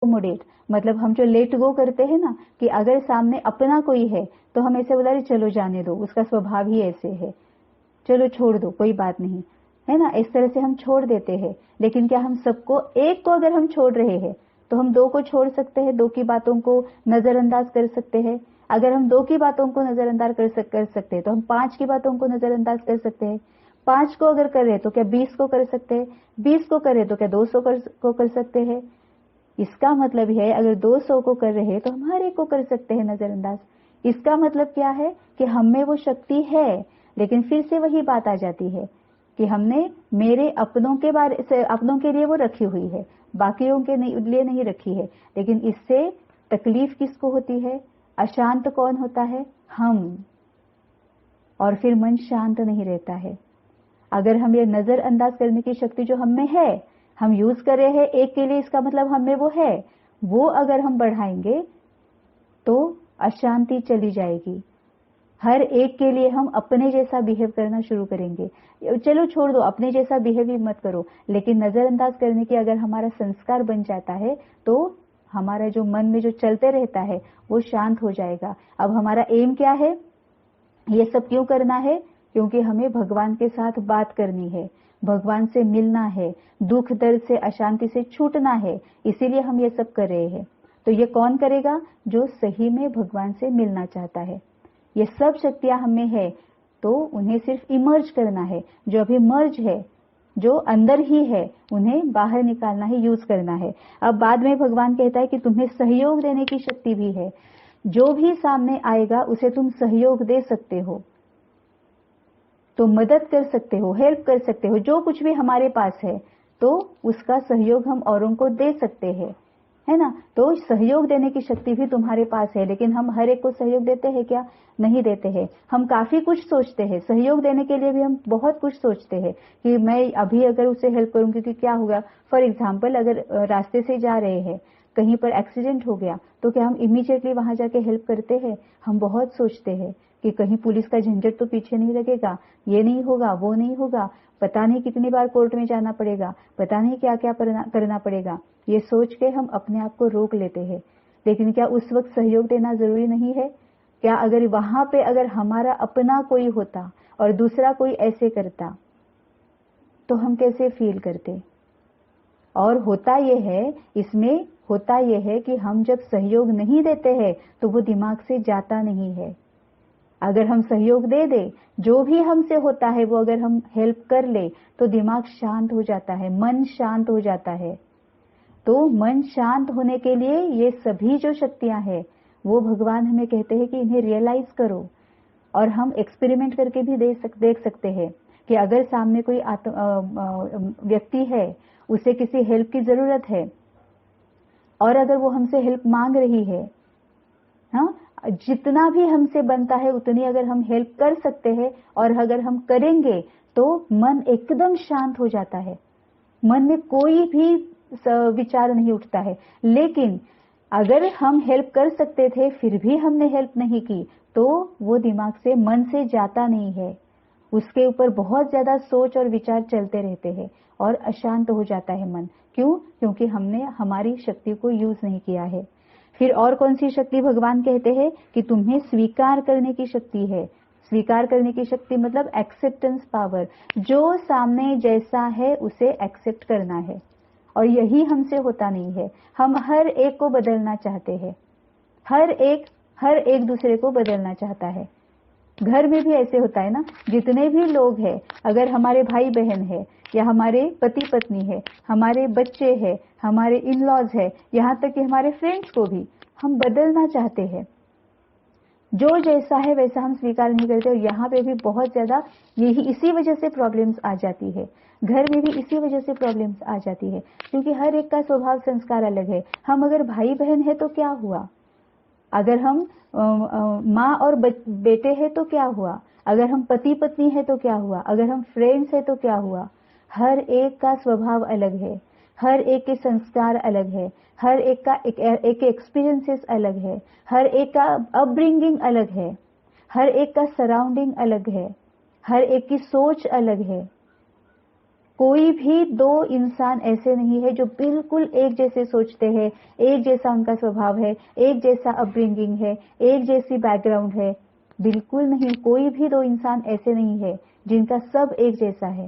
Accommodate, मतलब हम जो लेट गो करते हैं ना, कि अगर सामने अपना कोई है तो हम ऐसे बोला रहे चलो जाने दो, उसका स्वभाव ही ऐसे है, चलो छोड़ दो कोई बात नहीं, है ना, इस तरह से हम छोड़ देते हैं। लेकिन क्या हम सबको, एक को अगर हम छोड़ रहे हैं तो हम दो को छोड़ सकते हैं, दो की बातों को नजरअंदाज कर सकते हैं। अगर हम दो की बातों को नजरअंदाज कर सकते हैं तो हम 5 की बातों को नजरअंदाज कर सकते हैं। 5 को अगर कर रहे तो क्या 20 को कर सकते हैं, 20 को कर रहे तो क्या 200 को कर सकते हैं। इसका मतलब है अगर 200 को कर रहे तो हम हर एक को कर सकते हैं नजरअंदाज। इसका मतलब क्या है कि हम में वो शक्ति है, लेकिन फिर से वही बात आ जाती है कि हमने मेरे अपनों के बारे से, अपनों के लिए वो रखी हुई है, बाकियों के लिए नहीं रखी है। लेकिन इससे तकलीफ किसको होती है, अशांत कौन होता है, हम, और फिर मन शांत नहीं रहता है। अगर हम ये नजरअंदाज करने की शक्ति जो हम में है, हम यूज कर रहे हैं एक के लिए, इसका मतलब हम में वो है, वो अगर हम बढ़ाएंगे तो अशांति चली जाएगी। हर एक के लिए हम अपने जैसा बिहेव करना शुरू करेंगे। चलो छोड़ दो, अपने जैसा बिहेव ही मत करो, लेकिन नजरअंदाज करने की अगर हमारा संस्कार बन जाता है तो हमारा जो मन में जो चलते रहता है वो शांत हो जाएगा। अब हमारा एम क्या है, ये सब क्यों करना है, क्योंकि हमें भगवान के साथ बात करनी है, भगवान से मिलना है, दुख दर्द से, अशांति से छूटना है, इसीलिए हम ये सब कर रहे हैं। तो ये कौन करेगा, जो सही में भगवान से मिलना चाहता है। ये सब शक्तियां हमें है तो उन्हें सिर्फ इमर्ज करना है, जो अभी मर्ज है, जो अंदर ही है, उन्हें बाहर निकालना है, यूज करना है। अब बाद में भगवान कहता है कि तुम्हें सहयोग देने की शक्ति भी है, जो भी सामने आएगा उसे तुम सहयोग दे सकते हो, तो मदद कर सकते हो, हेल्प कर सकते हो, जो कुछ भी हमारे पास है तो उसका सहयोग हम औरों को दे सकते हैं, है ना। तो सहयोग देने की शक्ति भी तुम्हारे पास है, लेकिन हम हर एक को सहयोग देते हैं क्या, नहीं देते हैं। हम काफी कुछ सोचते हैं, सहयोग देने के लिए भी हम बहुत कुछ सोचते हैं कि मैं अभी अगर उसे हेल्प करूंगी कि क्या होगा। फॉर एग्जाम्पल, अगर रास्ते से जा रहे हैं, कहीं पर एक्सीडेंट हो गया तो क्या हम इमीडिएटली वहां जाके हेल्प करते हैं, हम बहुत सोचते हैं कि कहीं पुलिस का झंझट तो पीछे नहीं लगेगा, ये नहीं होगा, वो नहीं होगा, पता नहीं कितनी बार कोर्ट में जाना पड़ेगा, पता नहीं क्या क्या करना पड़ेगा, ये सोच के हम अपने आप को रोक लेते हैं। लेकिन क्या उस वक्त सहयोग देना जरूरी नहीं है, क्या अगर वहां पे अगर हमारा अपना कोई होता और दूसरा कोई ऐसे करता तो हम कैसे फील करते। और होता यह है, इसमें होता यह है कि हम जब सहयोग नहीं देते हैं तो वो दिमाग से जाता नहीं है। अगर हम सहयोग दे दे, जो भी हमसे होता है वो अगर हम हेल्प कर ले तो दिमाग शांत हो जाता है, मन शांत हो जाता है। तो मन शांत होने के लिए ये सभी जो शक्तियां हैं वो भगवान हमें कहते हैं कि इन्हें रियलाइज करो। और हम एक्सपेरिमेंट करके भी देख सकते हैं कि अगर सामने कोई व्यक्ति है, उसे किसी हेल्प की जरूरत है और अगर वो हमसे हेल्प मांग रही है, हाँ, जितना भी हमसे बनता है उतनी अगर हम हेल्प कर सकते हैं और अगर हम करेंगे तो मन एकदम शांत हो जाता है, मन में कोई भी विचार नहीं उठता है। लेकिन अगर हम हेल्प कर सकते थे फिर भी हमने हेल्प नहीं की तो वो दिमाग से, मन से जाता नहीं है, उसके ऊपर बहुत ज्यादा सोच और विचार चलते रहते हैं और अशांत हो जाता है मन। क्यों, क्योंकि हमने हमारी शक्ति को यूज नहीं किया है। फिर और कौन सी शक्ति भगवान कहते हैं कि तुम्हें स्वीकार करने की शक्ति है। स्वीकार करने की शक्ति मतलब एक्सेप्टेंस पावर, जो सामने जैसा है उसे एक्सेप्ट करना है। और यही हमसे होता नहीं है, हम हर एक को बदलना चाहते हैं, हर एक दूसरे को बदलना चाहता है। घर में भी ऐसे होता है ना, जितने भी लोग हैं, अगर हमारे भाई बहन है या हमारे पति पत्नी है, हमारे बच्चे हैं, हमारे इन लॉज है, यहाँ तक कि हमारे फ्रेंड्स को भी हम बदलना चाहते हैं। जो जैसा है वैसा हम स्वीकार नहीं करते और यहाँ पे भी बहुत ज्यादा यही इसी वजह से प्रॉब्लम्स आ जाती है। घर में भी इसी वजह से प्रॉब्लम्स आ जाती है, क्योंकि हर एक का स्वभाव संस्कार अलग है। हम अगर भाई बहन है तो क्या हुआ, अगर हम माँ और बेटे हैं तो क्या हुआ, अगर हम पति पत्नी है तो क्या हुआ, अगर हम फ्रेंड्स है तो क्या हुआ। हर एक का स्वभाव अलग है, हर एक के संस्कार अलग है, हर एक का एक एक्सपीरियंसेस अलग है, हर एक का अपब्रिंगिंग अलग है, हर एक का सराउंडिंग अलग है, हर एक की सोच अलग है। कोई भी दो इंसान ऐसे नहीं है जो बिल्कुल एक जैसे सोचते हैं, एक जैसा उनका स्वभाव है, एक जैसा अपब्रिंगिंग है, एक जैसी बैकग्राउंड है। बिल्कुल नहीं, कोई भी दो इंसान ऐसे नहीं है जिनका सब एक जैसा है।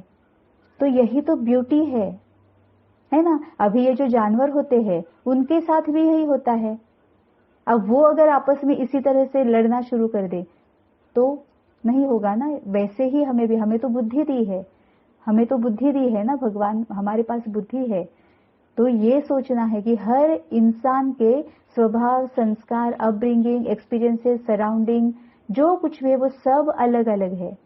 तो यही तो ब्यूटी है ना। अभी ये जो जानवर होते हैं उनके साथ भी यही होता है। अब वो अगर आपस में इसी तरह से लड़ना शुरू कर दे तो नहीं होगा ना। वैसे ही हमें भी, हमें तो बुद्धि दी है, हमें तो बुद्धि दी है ना भगवान, हमारे पास बुद्धि है। तो ये सोचना है कि हर इंसान के स्वभाव, संस्कार, अपब्रिंगिंग, एक्सपीरियंसेस, सराउंडिंग, जो कुछ भी है वो सब अलग अलग है।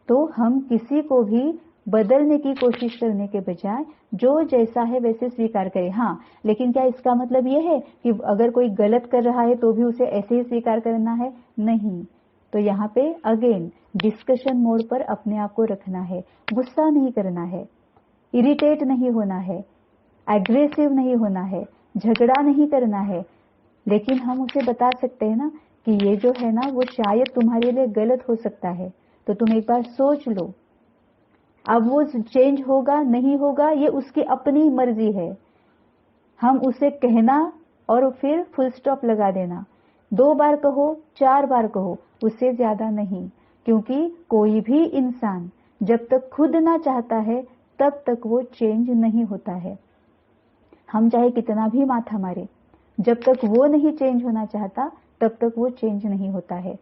तो हम किसी को भी बदलने की कोशिश करने के बजाय जो जैसा है वैसे स्वीकार करें। हाँ, लेकिन क्या इसका मतलब यह है कि अगर कोई गलत कर रहा है तो भी उसे ऐसे ही स्वीकार करना है? नहीं। तो यहाँ पे अगेन डिस्कशन मोड पर अपने आप को रखना है, गुस्सा नहीं करना है, इरिटेट नहीं होना है, एग्रेसिव नहीं होना है, झगड़ा नहीं करना है। लेकिन हम उसे बता सकते हैं ना कि ये जो है ना वो शायद तुम्हारे लिए गलत हो सकता है, तो तुम एक बार सोच लो। अब वो चेंज होगा नहीं होगा ये उसकी अपनी मर्जी है। हम उसे कहना और फिर फुल स्टॉप लगा देना। 2 बार कहो, 4 बार कहो, उससे ज्यादा नहीं। क्योंकि कोई भी इंसान जब तक खुद ना चाहता है तब तक वो चेंज नहीं होता है। हम चाहे कितना भी माथा मारे, जब तक वो नहीं चेंज होना चाहता तब तक वो चेंज नहीं होता है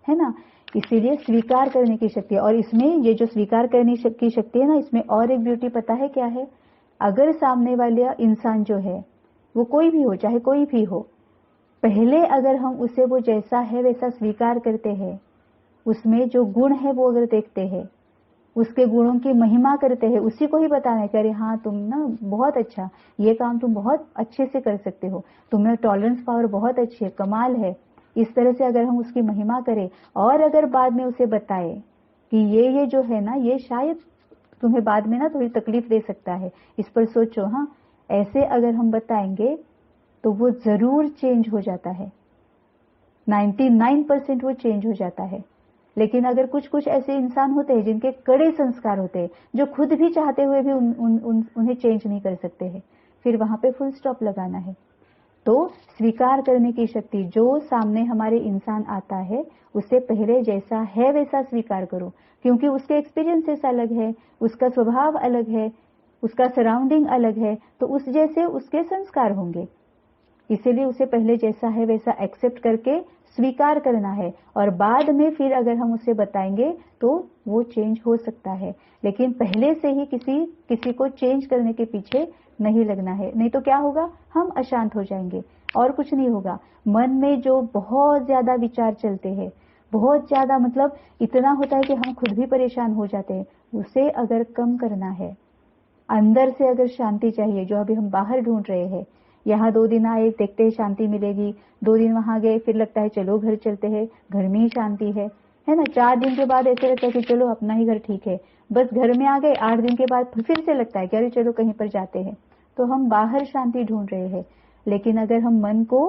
ना। इसीलिए स्वीकार करने की शक्ति है। और इसमें ये जो स्वीकार करने की शक्ति है ना, इसमें और एक ब्यूटी पता है क्या है? अगर सामने वाला इंसान जो है वो कोई भी हो, चाहे कोई भी हो, पहले अगर हम उसे वो जैसा है वैसा स्वीकार करते हैं, उसमें जो गुण है वो अगर देखते हैं, उसके गुणों की महिमा करते हैं, उसी को ही बताना है कि अरे हाँ तुम ना बहुत अच्छा, ये काम तुम बहुत अच्छे से कर सकते हो, तुम्हें टॉलरेंस पावर बहुत अच्छी है, कमाल है। इस तरह से अगर हम उसकी महिमा करें और अगर बाद में उसे बताए कि ये जो है ना ये शायद तुम्हें बाद में ना थोड़ी तकलीफ दे सकता है, इस पर सोचो। हाँ, ऐसे अगर हम बताएंगे तो वो जरूर चेंज हो जाता है, 99% वो चेंज हो जाता है। लेकिन अगर कुछ कुछ ऐसे इंसान होते हैं जिनके कड़े संस्कार होते हैं, जो खुद भी चाहते हुए भी उन्हें चेंज नहीं कर सकते हैं, फिर वहां पे फुल स्टॉप लगाना है। तो स्वीकार करने की शक्ति, जो सामने हमारे इंसान आता है उसे पहले जैसा है वैसा स्वीकार करो, क्योंकि उसके एक्सपीरियंसेस अलग है, उसका स्वभाव अलग है, उसका सराउंडिंग अलग है, तो उस जैसे उसके संस्कार होंगे। इसीलिए उसे पहले जैसा है वैसा एक्सेप्ट करके स्वीकार करना है, और बाद में फिर अगर हम उसे बताएंगे तो वो चेंज हो सकता है। लेकिन पहले से ही किसी को चेंज करने के पीछे नहीं लगना है, नहीं तो क्या होगा, हम अशांत हो जाएंगे और कुछ नहीं होगा। मन में जो बहुत ज्यादा विचार चलते हैं, बहुत ज्यादा, मतलब इतना होता है कि हम खुद भी परेशान हो जाते हैं, उसे अगर कम करना है, अंदर से अगर शांति चाहिए, जो अभी हम बाहर ढूंढ रहे हैं, यहाँ 2 दिन आए, देखते हैं शांति मिलेगी, 2 दिन वहां गए, फिर लगता है चलो घर चलते हैं, घर में ही शांति है ना। 4 दिन के बाद ऐसे लगता है कि चलो अपना ही घर ठीक है, बस घर में आ गए, 8 दिन के बाद फिर से लगता है कि अरे चलो कहीं पर जाते हैं। तो हम बाहर शांति ढूंढ रहे हैं, लेकिन अगर हम मन को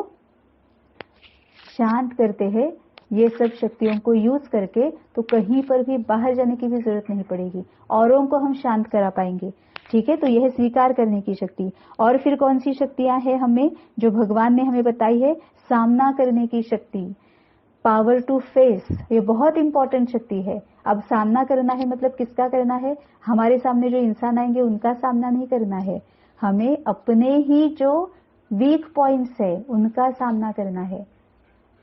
शांत करते हैं ये सब शक्तियों को यूज करके, तो कहीं पर भी बाहर जाने की भी जरूरत नहीं पड़ेगी, औरों को हम शांत करा पाएंगे। ठीक है, तो यह स्वीकार करने की शक्ति। और फिर कौन सी शक्तियां हैं हमें, जो भगवान ने हमें बताई है? सामना करने की शक्ति, पावर टू फेस, ये बहुत इंपॉर्टेंट शक्ति है। अब सामना करना है मतलब किसका करना है? हमारे सामने जो इंसान आएंगे उनका सामना नहीं करना है, हमें अपने ही जो वीक पॉइंट्स है उनका सामना करना है।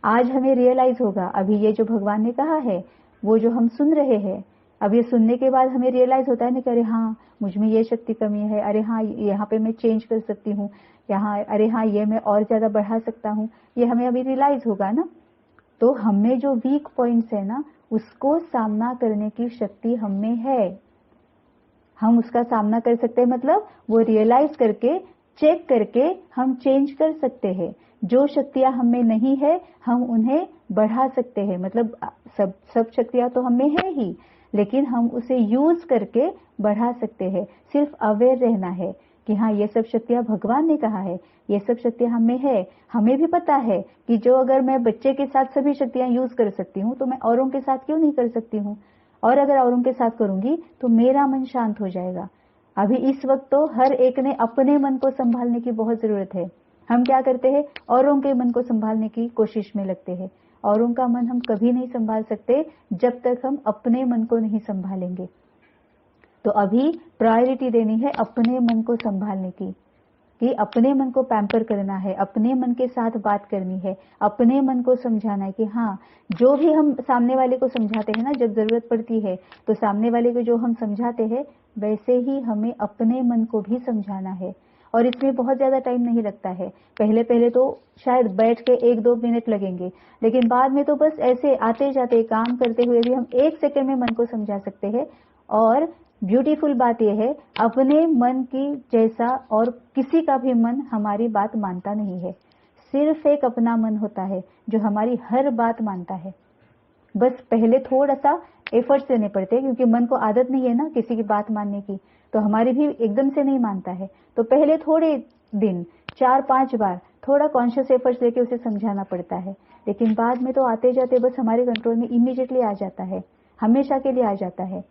आज हमें रियलाइज होगा, अभी ये जो भगवान ने कहा है वो जो हम सुन रहे हैं, अब ये सुनने के बाद हमें रियलाइज होता है ना कि अरे हाँ मुझ में ये शक्ति कमी है, अरे हाँ यहाँ पे मैं चेंज कर सकती हूँ, यहाँ अरे हाँ ये मैं और ज्यादा बढ़ा सकता हूँ, ये हमें अभी रियलाइज होगा ना। तो हमें जो वीक पॉइंट्स है ना उसको सामना करने की शक्ति हमें है, हम उसका सामना कर सकते हैं, मतलब वो रियलाइज करके, चेक करके हम चेंज कर सकते हैं। जो शक्तियां हमें नहीं है हम उन्हें बढ़ा सकते हैं, मतलब सब शक्तियां तो हमें है ही, लेकिन हम उसे यूज करके बढ़ा सकते हैं। सिर्फ अवेयर रहना है कि हाँ ये सब शक्तियां भगवान ने कहा है, ये सब शक्तियां हमें है। हमें भी पता है कि जो अगर मैं बच्चे के साथ सभी शक्तियां यूज कर सकती हूँ तो मैं औरों के साथ क्यों नहीं कर सकती हूँ। और अगर औरों के साथ करूंगी तो मेरा मन शांत हो जाएगा। अभी इस वक्त तो हर एक ने अपने मन को संभालने की बहुत जरूरत है। हम क्या करते हैं, औरों के मन को संभालने की कोशिश में लगते हैं। औरों का मन हम कभी नहीं संभाल सकते जब तक हम अपने मन को नहीं संभालेंगे। तो अभी प्रायोरिटी देनी है अपने मन को संभालने की, कि अपने मन को पैम्पर करना है, अपने मन के साथ बात करनी है, अपने मन को समझाना है कि हाँ, जो भी हम सामने वाले को समझाते हैं ना, जब जरूरत पड़ती है तो सामने वाले को जो हम समझाते हैं वैसे ही हमें अपने मन को भी समझाना है। और इसमें बहुत ज्यादा टाइम नहीं लगता है। पहले पहले तो शायद बैठ के 1-2 मिनट लगेंगे, लेकिन बाद में तो बस ऐसे आते जाते काम करते हुए भी हम 1 सेकंड में मन को समझा सकते हैं। और ब्यूटीफुल बात यह है, अपने मन की जैसा और किसी का भी मन हमारी बात मानता नहीं है। सिर्फ एक अपना मन होता है जो हमारी हर बात मानता है। बस पहले थोड़ा सा एफर्ट्स देने पड़ते हैं, क्योंकि मन को आदत नहीं है ना किसी की बात मानने की, तो हमारी भी एकदम से नहीं मानता है। तो पहले थोड़े दिन 4-5 बार थोड़ा कॉन्शियस एफर्ट्स लेके उसे समझाना पड़ता है, लेकिन बाद में तो आते जाते बस हमारे कंट्रोल में इमीडिएटली आ जाता है, हमेशा के लिए आ जाता है।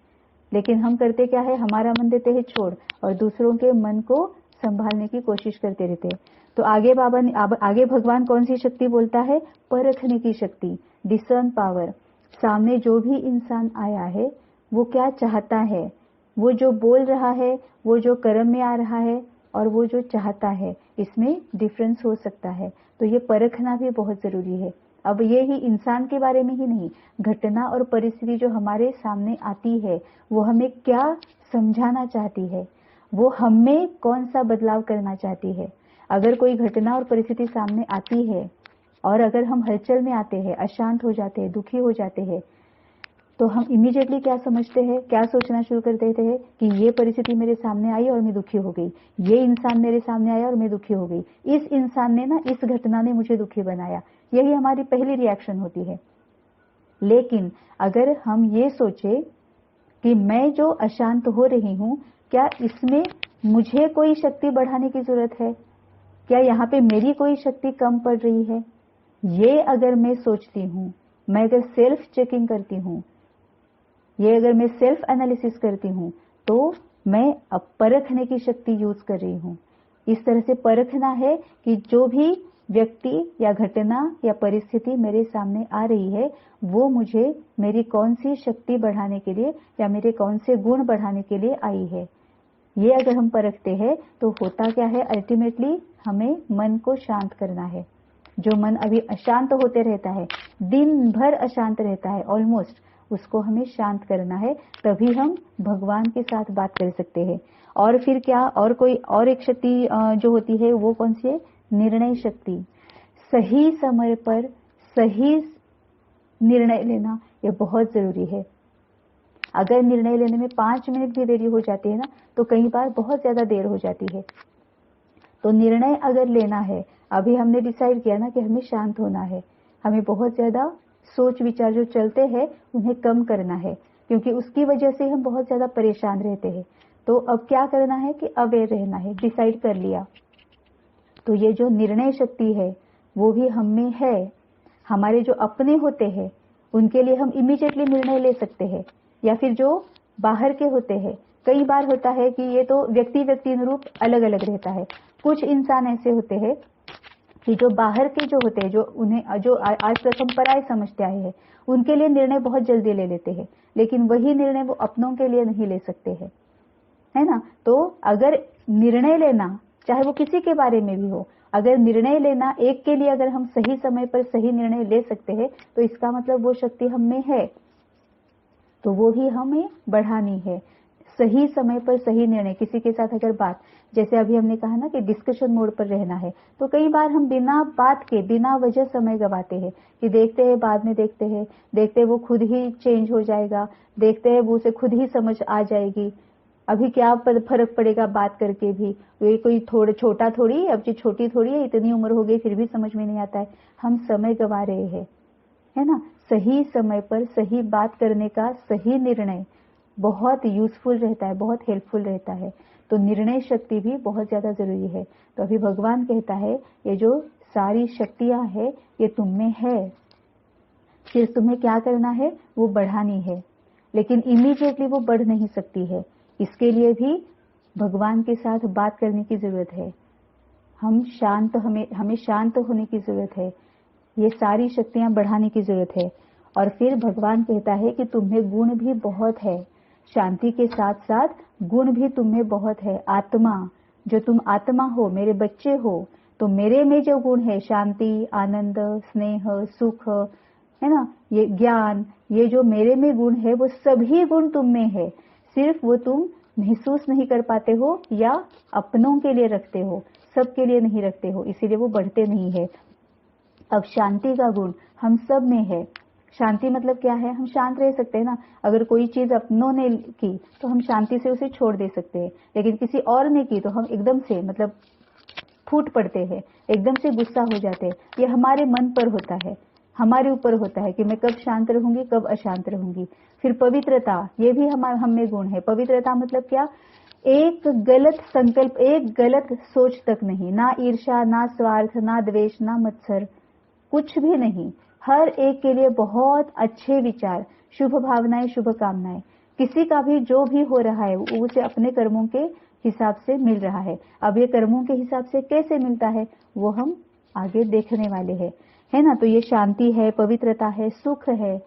लेकिन हम करते क्या है, हमारा मन देते हैं छोड़ और दूसरों के मन को संभालने की कोशिश करते रहते हैं। तो आगे भगवान कौन सी शक्ति बोलता है, परखने की शक्ति, डिसर्न पावर। सामने जो भी इंसान आया है वो क्या चाहता है, वो जो बोल रहा है, वो जो कर्म में आ रहा है और वो जो चाहता है, इसमें डिफरेंस हो सकता है। तो ये परखना भी बहुत जरूरी है। अब ये ही इंसान के बारे में ही नहीं, घटना और परिस्थिति जो हमारे सामने आती है वो हमें क्या समझाना चाहती है, वो हमें कौन सा बदलाव करना चाहती है। अगर कोई घटना और परिस्थिति सामने आती है और अगर हम हलचल में आते हैं, अशांत हो जाते हैं, दुखी हो जाते हैं, तो हम इमीडिएटली क्या समझते हैं, क्या सोचना शुरू कर देते हैं कि ये परिस्थिति मेरे सामने आई और मैं दुखी हो गई, ये इंसान मेरे सामने आया और मैं दुखी हो गई, इस इंसान ने ना, इस घटना ने मुझे दुखी बनाया। यही हमारी पहली रिएक्शन होती है। लेकिन अगर हम ये सोचे कि मैं जो अशांत हो रही हूं, क्या इसमें मुझे कोई शक्ति बढ़ाने की जरूरत है, क्या यहाँ पे मेरी कोई शक्ति कम पड़ रही है, ये अगर मैं सोचती हूँ, मैं अगर सेल्फ चेकिंग करती हूँ, ये अगर मैं सेल्फ एनालिसिस करती हूँ, तो मैं अब परखने की शक्ति यूज कर रही हूँ। इस तरह से परखना है कि जो भी व्यक्ति या घटना या परिस्थिति मेरे सामने आ रही है वो मुझे मेरी कौन सी शक्ति बढ़ाने के लिए या मेरे कौन से गुण बढ़ाने के लिए आई है। ये अगर हम परखते हैं तो होता क्या है, अल्टीमेटली हमें मन को शांत करना है। जो मन अभी अशांत होते रहता है, दिन भर अशांत रहता है ऑलमोस्ट, उसको हमें शांत करना है, तभी हम भगवान के साथ बात कर सकते हैं। और फिर क्या, और कोई और एक शक्ति जो होती है वो कौन सी है, निर्णय शक्ति। सही समय पर सही निर्णय लेना ये बहुत जरूरी है। अगर निर्णय लेने में 5 मिनट भी देरी हो जाती है ना, तो कई बार बहुत ज्यादा देर हो जाती है। तो निर्णय अगर लेना है, अभी हमने डिसाइड किया ना कि हमें शांत होना है, हमें बहुत ज्यादा सोच विचार जो चलते हैं उन्हें कम करना है, क्योंकि उसकी वजह से हम बहुत ज्यादा परेशान रहते हैं। तो अब क्या करना है कि अवेयर रहना है, डिसाइड कर लिया। तो ये जो निर्णय शक्ति है वो भी हम में है। हमारे जो अपने होते हैं उनके लिए हम इमीडिएटली निर्णय ले सकते हैं, या फिर जो बाहर के होते हैं, कई बार होता है कि ये तो व्यक्ति व्यक्ति अनुरूप अलग अलग रहता है। कुछ इंसान ऐसे होते हैं कि जो बाहर के जो होते हैं, जो उन्हें जो आज तक हम पराये समझते आए हैं, उनके लिए निर्णय बहुत जल्दी ले लेते हैं, लेकिन वही निर्णय वो अपनों के लिए नहीं ले सकते हैं, है ना। तो अगर निर्णय लेना, चाहे वो किसी के बारे में भी हो, अगर निर्णय लेना एक के लिए अगर हम सही समय पर सही निर्णय ले सकते हैं, तो इसका मतलब वो शक्ति हम में है, तो वो ही हमें बढ़ानी है। सही समय पर सही निर्णय, किसी के साथ अगर बात, जैसे अभी हमने कहा ना कि डिस्कशन मोड पर रहना है, तो कई बार हम बिना बात के बिना वजह समय गवाते हैं कि देखते हैं, बाद में देखते हैं वो खुद ही चेंज हो जाएगा, देखते हैं वो उसे खुद ही समझ आ जाएगी, अभी क्या फर्क पड़ेगा बात करके भी, ये कोई छोटा थोड़ी, अब जी छोटी थोड़ी है, इतनी उम्र हो गई फिर भी समझ में नहीं आता है। हम समय गवा रहे हैं, है ना। सही समय पर सही बात करने का सही निर्णय बहुत यूजफुल रहता है, बहुत हेल्पफुल रहता है। तो निर्णय शक्ति भी बहुत ज्यादा जरूरी है। तो अभी भगवान कहता है ये जो सारी शक्तियां है ये तुम में है, सिर्फ तुम्हें क्या करना है, वो बढ़ानी है। लेकिन इमीडिएटली वो बढ़ नहीं सकती है। इसके लिए भी भगवान के साथ बात करने की जरूरत है। हमें शांत होने की जरूरत है। ये सारी शक्तियां बढ़ाने की जरूरत है। और फिर भगवान कहता है कि तुम्हें गुण भी बहुत है, शांति के साथ साथ गुण भी तुम्हें बहुत है। आत्मा, जो तुम आत्मा हो, मेरे बच्चे हो, तो मेरे में जो गुण है, शांति, आनंद, स्नेह, सुख, है ना, ये ज्ञान, ये जो मेरे में गुण है वो सभी गुण तुम में है। सिर्फ वो तुम महसूस नहीं कर पाते हो या अपनों के लिए रखते हो, सबके लिए नहीं रखते हो, इसीलिए वो बढ़ते नहीं है। अब शांति का गुण हम सब में है। शांति मतलब क्या है? हम शांत रह सकते हैं ना। अगर कोई चीज अपनों ने की तो हम शांति से उसे छोड़ दे सकते हैं, लेकिन किसी और ने की तो हम एकदम से मतलब फूट पड़ते हैं, एकदम से गुस्सा हो जाते हैं। ये हमारे मन पर होता है, हमारे ऊपर होता है कि मैं कब शांत रहूंगी, कब अशांत रहूंगी। फिर पवित्रता, ये भी हम में गुण है। पवित्रता मतलब क्या? एक गलत संकल्प, एक गलत सोच तक नहीं, ना ईर्ष्या, ना स्वार्थ, ना द्वेष, ना मत्सर, कुछ भी नहीं। हर एक के लिए बहुत अच्छे विचार, शुभ भावनाएं, शुभ कामनाएं। किसी का भी जो भी हो रहा है वो उसे अपने कर्मों के हिसाब से मिल रहा है। अब ये कर्मों के हिसाब से कैसे मिलता है वो हम आगे देखने वाले हैं, है ना। तो ये शांति है, पवित्रता है, सुख है।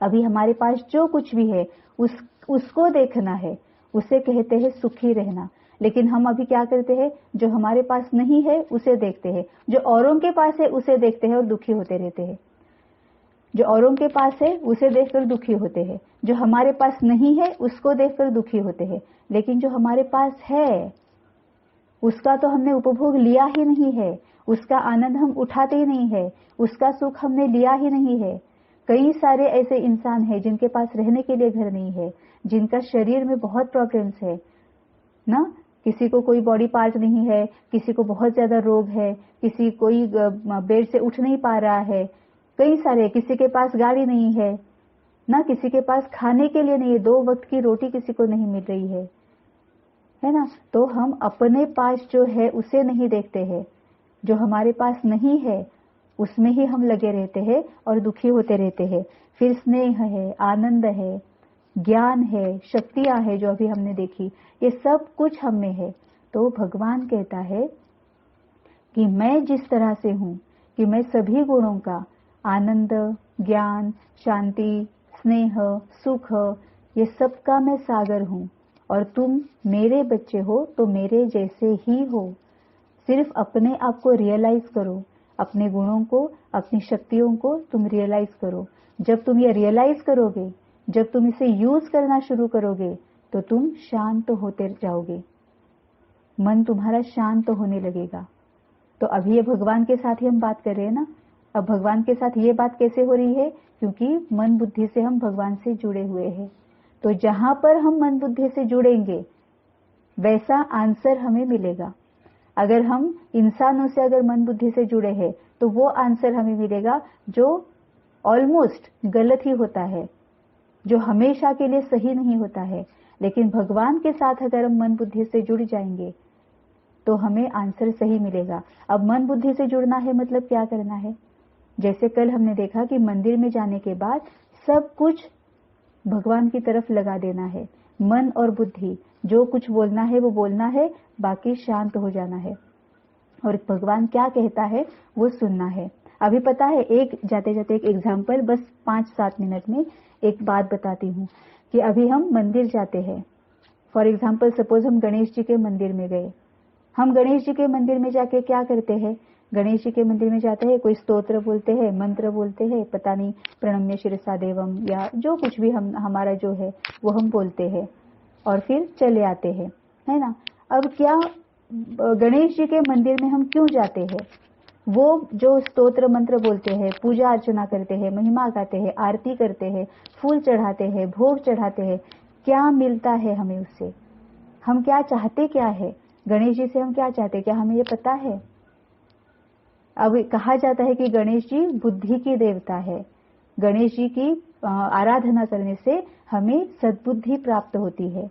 अभी हमारे पास जो कुछ भी है उसको देखना है, उसे कहते हैं सुखी रहना। लेकिन हम अभी क्या करते हैं? जो हमारे पास नहीं है उसे देखते हैं, जो औरों के पास है उसे देखते हैं और दुखी होते रहते हैं। जो औरों के पास है उसे देखकर दुखी होते हैं, जो हमारे पास नहीं है उसको देखकर दुखी होते हैं। लेकिन जो हमारे पास है उसका तो हमने उपभोग लिया ही नहीं है, उसका आनंद हम उठाते ही नहीं है, उसका सुख हमने लिया ही नहीं है। कई सारे ऐसे इंसान हैं जिनके पास रहने के लिए घर नहीं है, जिनका शरीर में बहुत प्रॉब्लम्स है ना। किसी को कोई बॉडी पार्ट नहीं है, किसी को बहुत ज्यादा रोग है, किसी कोई बेड से उठ नहीं पा रहा है, कई सारे, किसी के पास गाड़ी नहीं है ना, किसी के पास खाने के लिए नहीं है, 2 वक्त की रोटी किसी को नहीं मिल रही है ना। तो हम अपने पास जो है उसे नहीं देखते हैं, जो हमारे पास नहीं है उसमें ही हम लगे रहते हैं और दुखी होते रहते हैं। फिर स्नेह है, आनंद है, ज्ञान है, शक्तियां है जो अभी हमने देखी, ये सब कुछ हम में है। तो भगवान कहता है कि मैं जिस तरह से हूं, कि मैं सभी गुणों का, आनंद, ज्ञान, शांति, स्नेह, सुख, ये सब का मैं सागर हूं, और तुम मेरे बच्चे हो तो मेरे जैसे ही हो। सिर्फ अपने आप को रियलाइज करो, अपने गुणों को, अपनी शक्तियों को तुम रियलाइज करो। जब तुम ये रियलाइज करोगे, जब तुम इसे यूज करना शुरू करोगे, तो तुम शांत होते जाओगे, मन तुम्हारा शांत होने लगेगा। तो अभी ये भगवान के साथ ही हम बात कर रहे हैं ना। अब भगवान के साथ ये बात कैसे हो रही है? क्योंकि मन बुद्धि से हम भगवान से जुड़े हुए हैं। तो जहां पर हम मन बुद्धि से जुड़ेंगे वैसा आंसर हमें मिलेगा। अगर हम इंसानों से अगर मन बुद्धि से जुड़े हैं तो वो आंसर हमें मिलेगा जो ऑलमोस्ट गलत ही होता है, जो हमेशा के लिए सही नहीं होता है। लेकिन भगवान के साथ अगर हम मन बुद्धि से जुड़ जाएंगे तो हमें आंसर सही मिलेगा। अब मन बुद्धि से जुड़ना है मतलब क्या करना है? जैसे कल हमने देखा कि मंदिर में जाने के बाद सब कुछ भगवान की तरफ लगा देना है, मन और बुद्धि, जो कुछ बोलना है वो बोलना है, बाकी शांत हो जाना है, और भगवान क्या कहता है वो सुनना है। अभी पता है, एक जाते जाते एक एग्जाम्पल, बस 5-7 मिनट में एक बात बताती हूँ कि अभी हम मंदिर जाते हैं। फॉर एग्जाम्पल, सपोज हम गणेश जी के मंदिर में गए। हम गणेश जी के मंदिर में जाके क्या करते हैं? गणेश जी के मंदिर में जाते हैं, कोई स्तोत्र बोलते हैं, मंत्र बोलते हैं, पता नहीं, प्रणम्य शिरसा देवम, या जो कुछ भी हमारा जो है वो हम बोलते हैं और फिर चले आते हैं, है ना। अब क्या गणेश जी के मंदिर में हम क्यों जाते हैं? वो जो स्तोत्र मंत्र बोलते हैं, पूजा अर्चना करते हैं, महिमा गाते हैं, आरती करते हैं, फूल चढ़ाते हैं, भोग चढ़ाते हैं, क्या मिलता है हमें उससे? हम क्या चाहते, क्या है गणेश जी से? हम क्या चाहते, क्या हमें ये पता है? अब कहा जाता है कि गणेश जी बुद्धि की देवता है। गणेश जी की आराधना करने से हमें सद्बुद्धि प्राप्त होती है।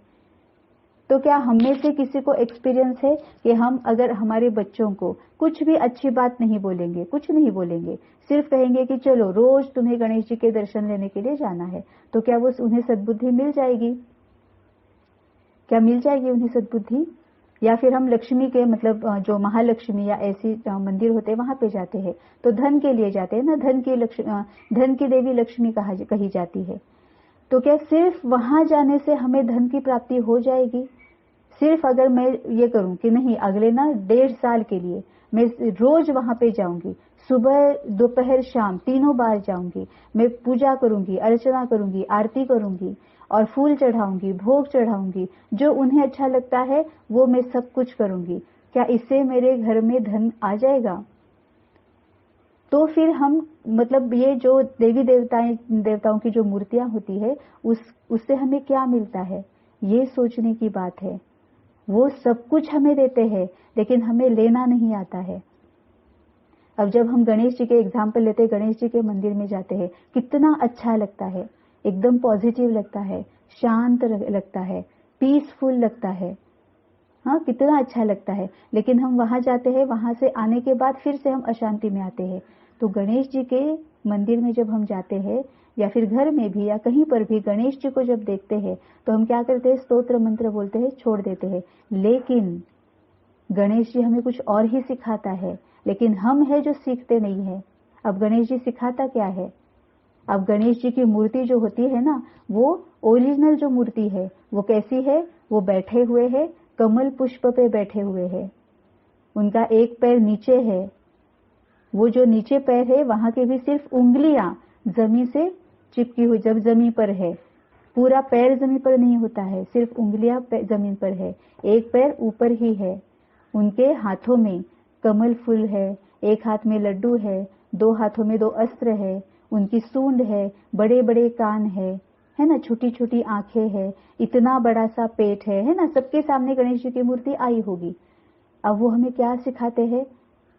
तो क्या हम में से किसी को एक्सपीरियंस है कि हम अगर हमारे बच्चों को कुछ भी अच्छी बात नहीं बोलेंगे, कुछ नहीं बोलेंगे, सिर्फ कहेंगे कि चलो रोज तुम्हें गणेश जी के दर्शन लेने के लिए जाना है, तो क्या वो उन्हें सद्बुद्धि मिल जाएगी? क्या मिल जाएगी उन्हें सद्बुद्धि? या फिर हम लक्ष्मी के मतलब जो महालक्ष्मी या ऐसी मंदिर होते हैं वहां पे जाते हैं, तो धन के लिए जाते हैं ना, धन की देवी लक्ष्मी कही जाती है। तो क्या सिर्फ वहां जाने से हमें धन की प्राप्ति हो जाएगी? सिर्फ अगर मैं ये करूं कि नहीं अगले ना 1.5 साल के लिए मैं रोज वहां पे जाऊंगी, सुबह दोपहर शाम तीनों बार जाऊंगी, मैं पूजा करूंगी, अर्चना करूंगी, आरती करूंगी और फूल चढ़ाऊंगी, भोग चढ़ाऊंगी, जो उन्हें अच्छा लगता है वो मैं सब कुछ करूंगी, क्या इससे मेरे घर में धन आ जाएगा? तो फिर हम मतलब ये जो देवी देवताओं की जो मूर्तियां होती है उससे हमें क्या मिलता है, ये सोचने की बात है। वो सब कुछ हमें देते हैं लेकिन हमें लेना नहीं आता है। अब जब हम गणेश जी के एग्जाम्पल लेते हैं, गणेश जी के मंदिर में जाते हैं, कितना अच्छा लगता है, एकदम पॉजिटिव लगता है, शांत लगता है, पीसफुल लगता है, हाँ कितना अच्छा लगता है। लेकिन हम वहां जाते हैं, वहां से आने के बाद फिर से हम अशांति में आते हैं। तो गणेश जी के मंदिर में जब हम जाते हैं या फिर घर में भी या कहीं पर भी गणेश जी को जब देखते हैं तो हम क्या करते हैं, स्तोत्र मंत्र बोलते हैं, छोड़ देते हैं। लेकिन गणेश जी हमें कुछ और ही सिखाता है, लेकिन हम है जो सीखते नहीं है। अब गणेश जी सिखाता क्या है? अब गणेश जी की मूर्ति जो होती है ना, वो ओरिजिनल जो मूर्ति है वो कैसी है? वो बैठे हुए है, कमल पुष्प पे बैठे हुए हैं, उनका एक पैर नीचे है, वो जो नीचे पैर है वहां के भी सिर्फ उंगलियां जमीन से चिपकी हुई, जब जमीन पर है, पूरा पैर जमीन पर नहीं होता है, सिर्फ उंगलियां जमीन पर है, एक पैर ऊपर ही है। उनके हाथों में कमल फूल है, एक हाथ में लड्डू है, 2 हाथों में 2 अस्त्र है, उनकी सूंड है, बड़े बड़े कान है ना, छोटी छोटी आंखें है, इतना बड़ा सा पेट है ना। सबके सामने गणेश जी की मूर्ति आई होगी। अब वो हमें क्या सिखाते हैं?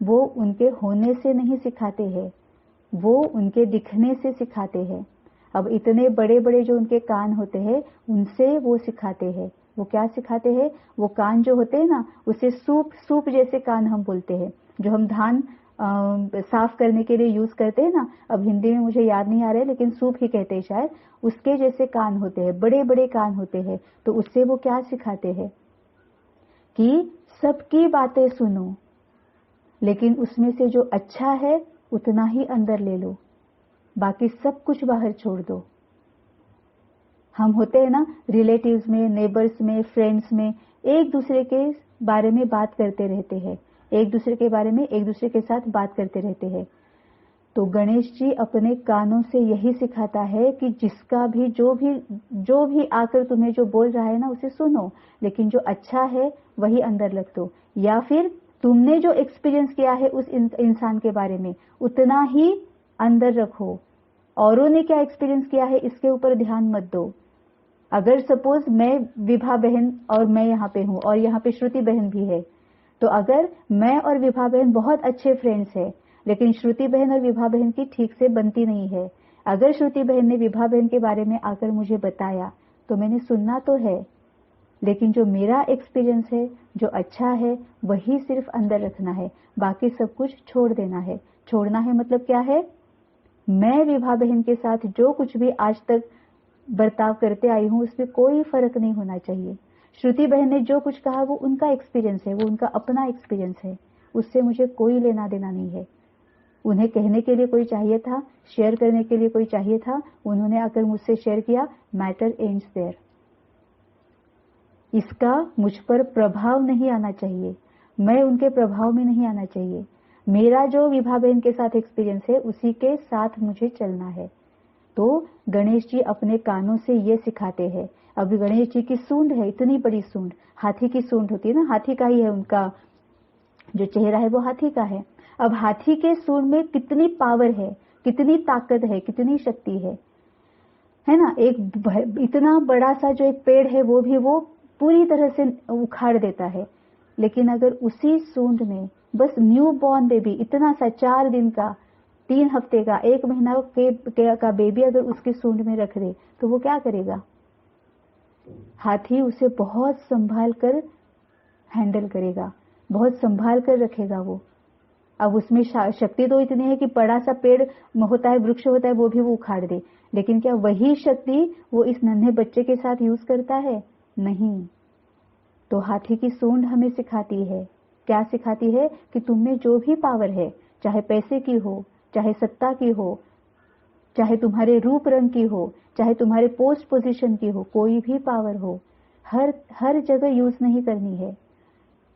वो उनके होने से नहीं सिखाते हैं, वो उनके दिखने से सिखाते हैं। अब इतने बड़े बड़े जो उनके कान होते हैं उनसे वो सिखाते हैं। वो क्या सिखाते हैं? वो कान जो होते हैं ना, उसे सूप जैसे कान हम बोलते हैं, जो हम धान साफ करने के लिए यूज करते हैं ना, अब हिंदी में मुझे याद नहीं आ रहा है लेकिन सूप ही कहते हैं शायद, उसके जैसे कान होते हैं, बड़े बड़े कान होते हैं। तो उससे वो क्या सिखाते हैं कि सबकी बातें सुनो, लेकिन उसमें से जो अच्छा है उतना ही अंदर ले लो, बाकी सब कुछ बाहर छोड़ दो। हम होते हैं ना रिलेटिव्स में, नेबर्स में, फ्रेंड्स में, एक दूसरे के बारे में बात करते रहते हैं, एक दूसरे के बारे में एक दूसरे के साथ बात करते रहते हैं। तो गणेश जी अपने कानों से यही सिखाता है कि जिसका भी जो भी आकर तुम्हें जो बोल रहा है ना उसे सुनो, लेकिन जो अच्छा है वही अंदर रख दो, या फिर तुमने जो एक्सपीरियंस किया है उस इंसान के बारे में उतना ही अंदर रखो, औरों ने क्या एक्सपीरियंस किया है इसके ऊपर ध्यान मत दो। अगर सपोज मैं विभा बहन और मैं यहाँ पे हूँ और यहाँ पे श्रुति बहन भी है, तो अगर मैं और विभा बहन बहुत अच्छे फ्रेंड्स है, लेकिन श्रुति बहन और विभा बहन की ठीक से बनती नहीं है, अगर श्रुति बहन ने विभा बहन के बारे में आकर मुझे बताया तो मैंने सुनना तो है, लेकिन जो मेरा एक्सपीरियंस है, जो अच्छा है, वही सिर्फ अंदर रखना है, बाकी सब कुछ छोड़ देना है। छोड़ना है मतलब क्या है? मैं विभा बहन के साथ जो कुछ भी आज तक बर्ताव करते आई हूं उसमें कोई फर्क नहीं होना चाहिए। श्रुति बहन ने जो कुछ कहा वो उनका एक्सपीरियंस है, वो उनका अपना एक्सपीरियंस है, उससे मुझे कोई लेना देना नहीं है। उन्हें कहने के लिए कोई चाहिए था, शेयर करने के लिए कोई चाहिए था, उन्होंने आकर मुझसे शेयर किया, मैटर एंड्स देयर। इसका मुझ पर प्रभाव नहीं आना चाहिए, मैं उनके प्रभाव में नहीं आना चाहिए। मेरा जो विभा बहन के साथ एक्सपीरियंस है उसी के साथ मुझे चलना है। तो गणेश जी अपने कानों से ये सिखाते हैं। अब गणेश जी की सूंड है, इतनी बड़ी सूंड, हाथी की सूंड होती है ना, हाथी का ही है, उनका जो चेहरा है वो हाथी का है। अब हाथी के सूंड में कितनी पावर है, कितनी ताकत है, कितनी शक्ति है ना। एक इतना बड़ा सा जो एक पेड़ है वो भी वो पूरी तरह से उखाड़ देता है, लेकिन अगर उसी सूंड में बस न्यू बॉर्न बेबी, इतना सा 4 दिन का, 3 हफ्ते का, 1 महीना का बेबी अगर उसके सूंड में रख दे तो वो क्या करेगा? हाथी उसे बहुत संभाल कर हैंडल करेगा, बहुत संभाल कर रखेगा वो। अब उसमें शक्ति तो इतनी है कि बड़ा सा पेड़ होता है, वृक्ष होता है, वो भी वो उखाड़ दे, लेकिन क्या वही शक्ति वो इस नन्हे बच्चे के साथ यूज करता है? नहीं। तो हाथी की सूंड हमें सिखाती है, क्या सिखाती है? कि तुम में जो भी पावर है, चाहे पैसे की हो, चाहे सत्ता की हो, चाहे तुम्हारे रूप रंग की हो, चाहे तुम्हारे पोस्ट पोजीशन की हो, कोई भी पावर हो, हर जगह यूज नहीं करनी है।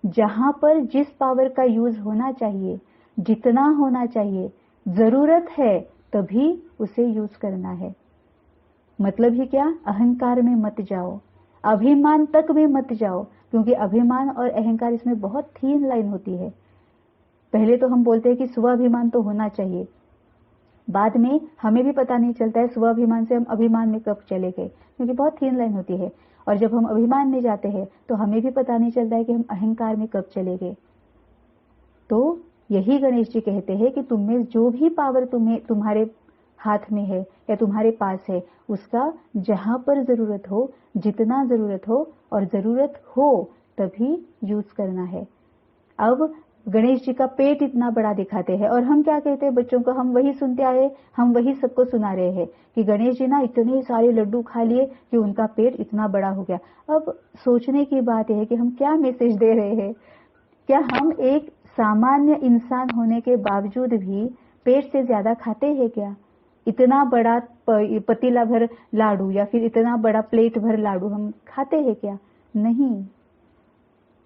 जहां पर जिस पावर का यूज होना चाहिए, जितना होना चाहिए, जरूरत है, तभी उसे यूज करना है। मतलब ही क्या? अहंकार में मत जाओ, अभिमान तक में मत जाओ, क्योंकि अभिमान और अहंकार, इसमें बहुत थीन लाइन होती है। पहले तो हम बोलते हैं कि स्वाभिमान तो होना चाहिए, बाद में हमें भी पता नहीं चलता है स्वाभिमान से हम अभिमान में कब चले गए, क्योंकि बहुत थीन लाइन होती है। और जब हम अभिमान में जाते हैं तो हमें भी पता नहीं चलता है कि हम अहंकार में कब चले गए। तो यही गणेश जी कहते हैं कि तुम में जो भी पावर तुम्हारे हाथ में है या तुम्हारे पास है, उसका जहां पर जरूरत हो, जितना जरूरत हो, और जरूरत हो तभी यूज करना है। अब गणेश जी का पेट इतना बड़ा दिखाते हैं, और हम क्या कहते हैं बच्चों को? हम वही सुनते आए, हम वही सबको सुना रहे हैं कि गणेश जी ना इतने सारे लड्डू खा लिए कि उनका पेट इतना बड़ा हो गया। अब सोचने की बात यह है कि हम क्या मैसेज दे रहे हैं? क्या हम एक सामान्य इंसान होने के बावजूद भी पेट से ज्यादा खाते हैं क्या? इतना बड़ा पतीला भर लाडू या फिर इतना बड़ा प्लेट भर लाडू हम खाते हैं क्या? नहीं।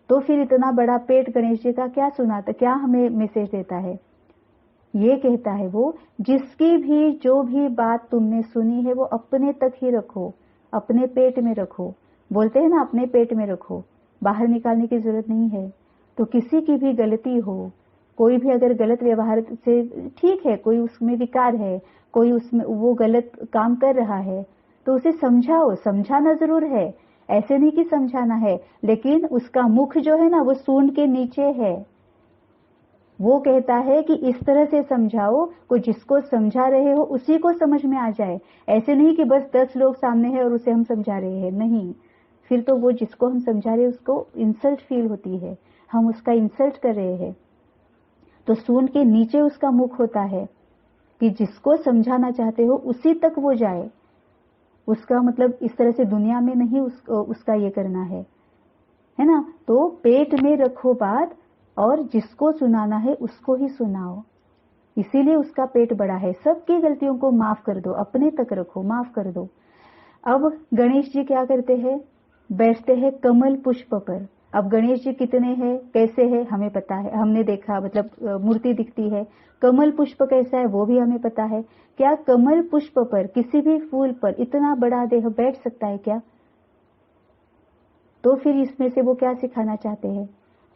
तो फिर इतना बड़ा पेट गणेश जी का क्या सुनाता, क्या हमें मैसेज देता है? ये कहता है वो, जिसकी भी जो भी बात तुमने सुनी है वो अपने तक ही रखो, अपने पेट में रखो। बोलते हैं ना, अपने पेट में रखो, बाहर निकालने की जरूरत नहीं है। तो किसी की भी गलती हो, कोई भी अगर गलत व्यवहार से, ठीक है, कोई उसमें विकार है, कोई उसमें वो गलत काम कर रहा है, तो उसे समझाओ, समझाना जरूर है, ऐसे नहीं कि समझाना है, लेकिन उसका मुख जो है ना वो सूंड के नीचे है। वो कहता है कि इस तरह से समझाओ को जिसको समझा रहे हो उसी को समझ में आ जाए। ऐसे नहीं कि बस 10 लोग सामने हैं और उसे हम समझा रहे हैं, नहीं, फिर तो वो जिसको हम समझा रहे हैं उसको इंसल्ट फील होती है, हम उसका इंसल्ट कर रहे हैं। तो सूंड के नीचे उसका मुख होता है कि जिसको समझाना चाहते हो उसी तक वो जाए। उसका मतलब इस तरह से दुनिया में नहीं उसका ये करना है ना? तो पेट में रखो बात, और जिसको सुनाना है उसको ही सुनाओ, इसीलिए उसका पेट बड़ा है। सबकी गलतियों को माफ कर दो, अपने तक रखो, माफ कर दो। अब गणेश जी क्या करते हैं? बैठते हैं कमल पुष्प पर। अब गणेश जी कितने हैं, कैसे हैं, हमें पता है, हमने देखा, मतलब मूर्ति दिखती है। कमल पुष्प कैसा है वो भी हमें पता है। क्या कमल पुष्प पर, किसी भी फूल पर इतना बड़ा देह बैठ सकता है क्या? तो फिर इसमें से वो क्या सिखाना चाहते हैं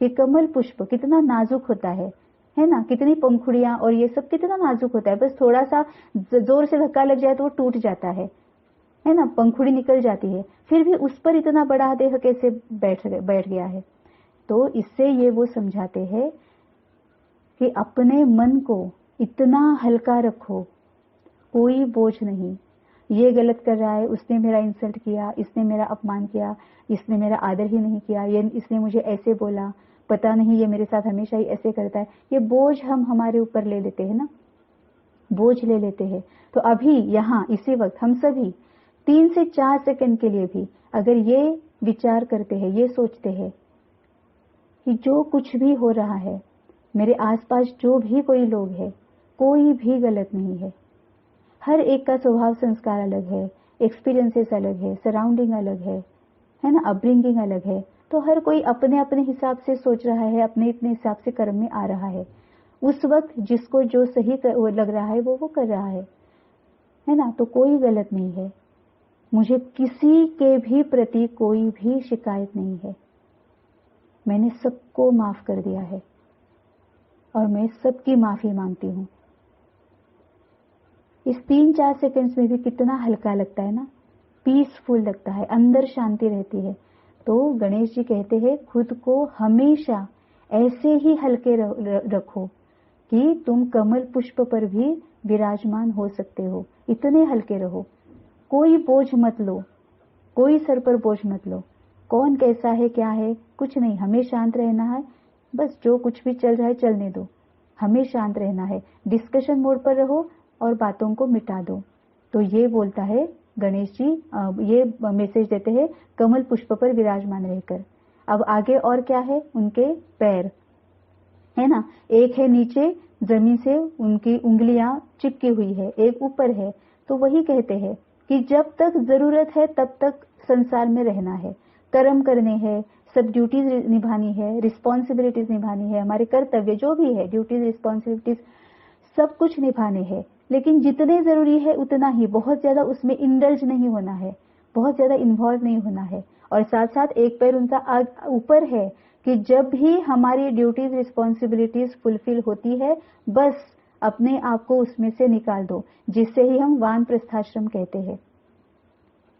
कि कमल पुष्प कितना नाजुक होता है ना? कितनी पंखुड़ियां और ये सब कितना नाजुक होता है, बस थोड़ा सा जोर से धक्का लग जाए तो वो टूट जाता है ना? पंखुड़ी निकल जाती है, फिर भी उस पर इतना बड़ा देह कैसे बैठ गया है? तो इससे ये वो समझाते हैं कि अपने मन को इतना हल्का रखो, कोई बोझ नहीं। ये गलत कर रहा है, उसने मेरा इंसल्ट किया, इसने मेरा अपमान किया, इसने मेरा आदर ही नहीं किया, ये इसने मुझे ऐसे बोला, पता नहीं ये मेरे साथ हमेशा ही ऐसे करता है। ये बोझ हम हमारे ऊपर ले लेते हैं ना, बोझ ले लेते हैं। तो अभी यहाँ इसी वक्त हम सभी 3 से 4 सेकंड के लिए भी अगर ये विचार करते हैं, ये सोचते हैं कि जो कुछ भी हो रहा है, मेरे आसपास जो भी कोई लोग है, कोई भी गलत नहीं है। हर एक का स्वभाव संस्कार अलग है, एक्सपीरियंसेस अलग है, सराउंडिंग अलग है ना, अपब्रिंगिंग अलग है। तो हर कोई अपने अपने हिसाब से सोच रहा है, अपने अपने हिसाब से कर्म में आ रहा है। उस वक्त जिसको जो सही लग रहा है वो कर रहा है ना? तो कोई गलत नहीं है। मुझे किसी के भी प्रति कोई भी शिकायत नहीं है। मैंने सबको माफ कर दिया है और मैं सबकी माफी मांगती हूँ। इस 3-4 सेकंड्स में भी कितना हल्का लगता है ना, पीसफुल लगता है, अंदर शांति रहती है। तो गणेश जी कहते हैं खुद को हमेशा ऐसे ही हल्के रखो कि तुम कमल पुष्प पर भी विराजमान हो सकते हो। इतने हल्के रहो, कोई बोझ मत लो, कोई सर पर बोझ मत लो। कौन कैसा है क्या है कुछ नहीं, हमें शांत रहना है, बस जो कुछ भी चल रहा है चलने दो, हमें शांत रहना है। डिस्कशन मोड पर रहो और बातों को मिटा दो। तो ये बोलता है गणेश जी, ये मैसेज देते हैं कमल पुष्प पर विराजमान रहकर। अब आगे और क्या है, उनके पैर है ना, एक है नीचे जमीन से उनकी उंगलियां चिपकी हुई है, एक ऊपर है। तो वही कहते हैं कि जब तक जरूरत है तब तक संसार में रहना है, कर्म करने हैं, सब ड्यूटीज निभानी है, रिस्पॉन्सिबिलिटीज निभानी है, हमारे कर्तव्य जो भी है, ड्यूटीज रिस्पॉन्सिबिलिटीज सब कुछ निभाने हैं। लेकिन जितने जरूरी है उतना ही, बहुत ज्यादा उसमें इंडल्ज नहीं होना है, बहुत ज्यादा इन्वॉल्व नहीं होना है। और साथ साथ एक पैर उनका ऊपर है कि जब भी हमारी ड्यूटीज रिस्पॉन्सिबिलिटीज फुलफिल होती है बस अपने आप को उसमें से निकाल दो, जिससे ही हम वानप्रस्थाश्रम कहते हैं,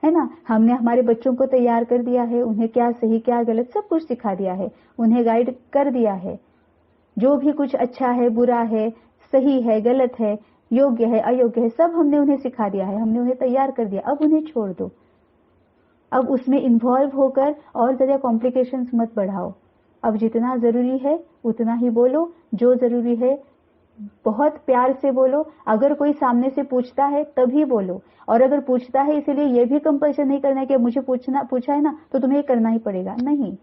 है ना। हमने हमारे बच्चों को तैयार कर दिया है, उन्हें क्या सही क्या गलत सब कुछ सिखा दिया है, उन्हें गाइड कर दिया है, जो भी कुछ अच्छा है बुरा है, सही है गलत है, योग्य है अयोग्य है, सब हमने उन्हें सिखा दिया है, हमने उन्हें तैयार कर दिया। अब उन्हें छोड़ दो, अब उसमें इन्वॉल्व होकर और ज्यादा कॉम्प्लिकेशंस मत बढ़ाओ। अब जितना जरूरी है उतना ही बोलो, जो जरूरी है बहुत प्यार से बोलो। अगर कोई सामने से पूछता है तभी बोलो, और अगर पूछता है इसीलिए ये भी कंपल्शन नहीं करना है कि मुझे पूछा है ना तो तुम्हें ये करना ही पड़ेगा, नहीं।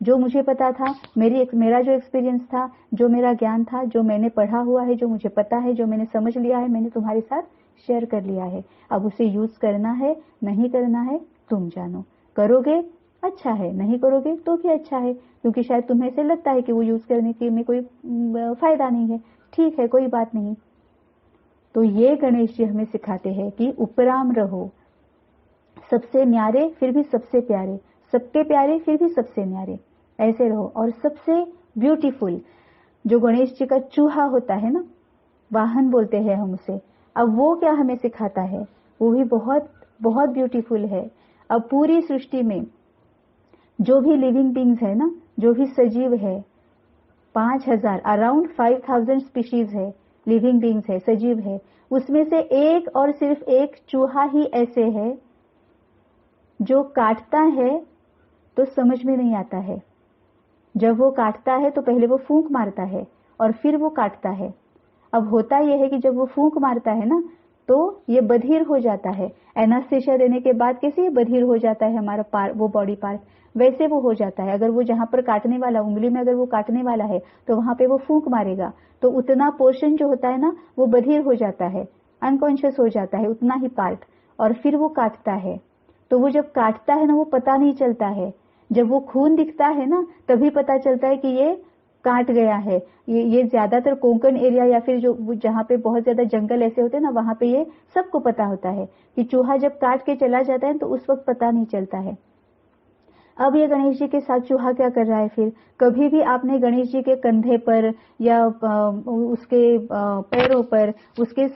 जो मुझे पता था, मेरा जो एक्सपीरियंस था, जो मेरा ज्ञान था, जो मैंने पढ़ा हुआ है, जो मुझे पता है, जो मैंने समझ लिया है, मैंने तुम्हारे साथ शेयर कर लिया है। अब उसे यूज करना है नहीं करना है तुम जानो, करोगे अच्छा है, नहीं करोगे तो भी अच्छा है, क्योंकि शायद तुम्हें ऐसे लगता है कि वो यूज करने के में कोई फायदा नहीं है, ठीक है कोई बात नहीं। तो ये गणेश जी हमें सिखाते हैं कि उपराम रहो, सबसे न्यारे फिर भी सबसे प्यारे, सबके प्यारे फिर भी सबसे न्यारे, ऐसे रहो। और सबसे ब्यूटीफुल जो गणेश जी का चूहा होता है ना, वाहन बोलते हैं हम उसे, अब वो क्या हमें सिखाता है, वो भी बहुत बहुत ब्यूटीफुल है। अब पूरी सृष्टि में जो भी लिविंग बींग्स है ना, जो भी सजीव है, 5000 अराउंड 5000 स्पीशीज है, लिविंग बींग्स है, सजीव है, उसमें से एक और सिर्फ एक चूहा ही ऐसे है जो काटता है तो समझ में नहीं आता है। जब वो काटता है तो पहले वो फूंक मारता है और फिर वो काटता है। अब होता यह है कि जब वो फूंक मारता है ना तो ये बधिर हो जाता है, एनास्थेशिया देने के बाद कैसे बधिर हो जाता है हमारा वो बॉडी पार्ट, वैसे वो हो जाता है। अगर वो जहां पर काटने वाला, उंगली में अगर वो काटने वाला है तो वहां पे वो फूंक मारेगा तो उतना पोर्शन जो होता है ना वो बधिर हो जाता है, अनकॉन्शियस हो जाता है उतना ही पार्ट, और फिर वो काटता है। तो वो जब काटता है ना वो पता नहीं चलता है, जब वो खून दिखता है ना तभी पता चलता है कि ये काट गया है। ये ज्यादातर कोंकण एरिया या फिर जो जहाँ पे बहुत ज्यादा जंगल ऐसे होते हैं ना, वहां पे ये सबको पता होता है कि चूहा जब काट के चला जाता है तो उस वक्त पता नहीं चलता है। अब ये गणेश जी के साथ चूहा क्या कर रहा है फिर, कभी भी आपने गणेश जी के कंधे पर या उसके पैरों पर, उसके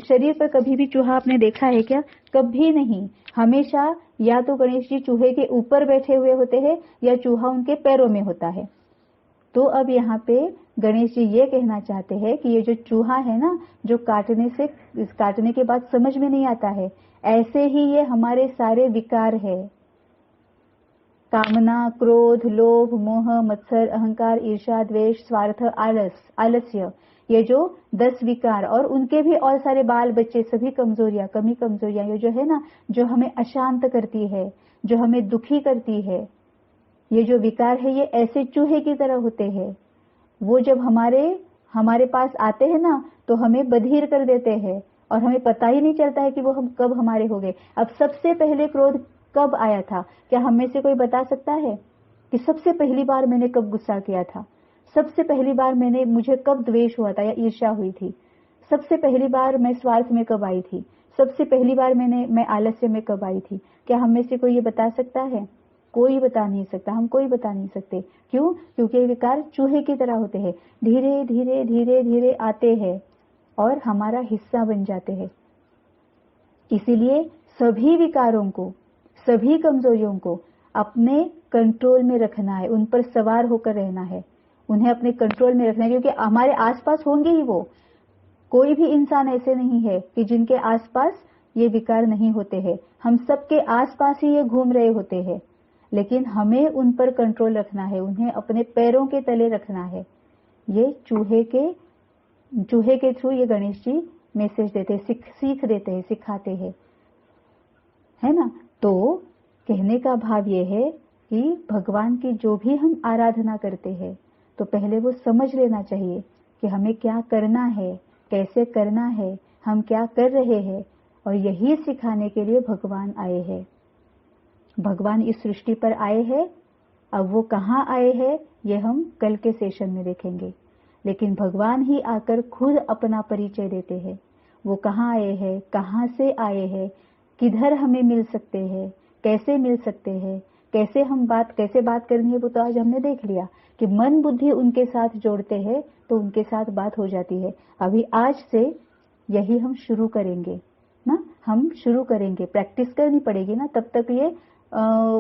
शरीर पर कभी भी चूहा आपने देखा है क्या? कभी नहीं। हमेशा या तो गणेश जी चूहे के ऊपर बैठे हुए होते हैं या चूहा उनके पैरों में होता है। तो अब यहाँ पे गणेश जी ये कहना चाहते हैं कि ये जो चूहा है ना, जो काटने के बाद समझ में नहीं आता है, ऐसे ही ये हमारे सारे विकार है, कामना, क्रोध, लोभ, मोह, मत्सर, अहंकार, ईर्ष्या, द्वेष, स्वार्थ, आलस्य, ये जो 10 विकार और उनके भी और सारे बाल बच्चे, सभी कमजोरियां, कमजोरियां, ये जो है ना, जो हमें अशांत करती है, जो हमें दुखी करती है, ये जो विकार है ये ऐसे चूहे की तरह होते हैं। वो जब हमारे पास आते हैं ना तो हमें बधिर कर देते हैं और हमें पता ही नहीं चलता है कि वो हम कब हमारे हो गए। अब सबसे पहले क्रोध कब आया था? क्या हम में से कोई बता सकता है कि सबसे पहली बार मैंने कब गुस्सा किया था? सबसे पहली बार मुझे कब द्वेष हुआ था या ईर्ष्या हुई थी? सबसे पहली बार मैं स्वार्थ में कब आई थी? सबसे पहली बार मैं आलस्य में कब आई थी? क्या हम में से कोई ये बता सकता है? कोई बता नहीं सकता, हम कोई बता नहीं सकते। क्यों? क्योंकि ये विकार चूहे की तरह होते हैं, धीरे धीरे धीरे धीरे आते हैं और हमारा हिस्सा बन जाते हैं। इसीलिए सभी विकारों को, सभी कमजोरियों को अपने कंट्रोल में रखना है, उन पर सवार होकर रहना है, उन्हें अपने कंट्रोल में रखना है, क्योंकि हमारे आसपास होंगे ही वो। कोई भी इंसान ऐसे नहीं है कि जिनके आसपास ये विकार नहीं होते हैं, हम सबके आसपास ही ये घूम रहे होते हैं, लेकिन हमें उन पर कंट्रोल रखना है, उन्हें अपने पैरों के तले रखना है। ये चूहे के थ्रू ये गणेश जी मैसेज देते हैं, सीख देते हैं, सिखाते हैं, है ना। तो कहने का भाव ये है कि भगवान की जो भी हम आराधना करते हैं तो पहले वो समझ लेना चाहिए कि हमें क्या करना है, कैसे करना है, हम क्या कर रहे हैं, और यही सिखाने के लिए भगवान आए हैं। भगवान इस सृष्टि पर आए हैं। अब वो कहाँ आए हैं ये हम कल के सेशन में देखेंगे, लेकिन भगवान ही आकर खुद अपना परिचय देते हैं। वो कहाँ आए हैं, कहाँ से आए हैं, किधर हमें मिल सकते हैं, कैसे मिल सकते हैं, कैसे बात करनी है, वो तो आज हमने देख लिया कि मन बुद्धि उनके साथ जोड़ते हैं तो उनके साथ बात हो जाती है। अभी आज से यही हम शुरू करेंगे ना, हम शुरू करेंगे, प्रैक्टिस करनी पड़ेगी ना, तब तक ये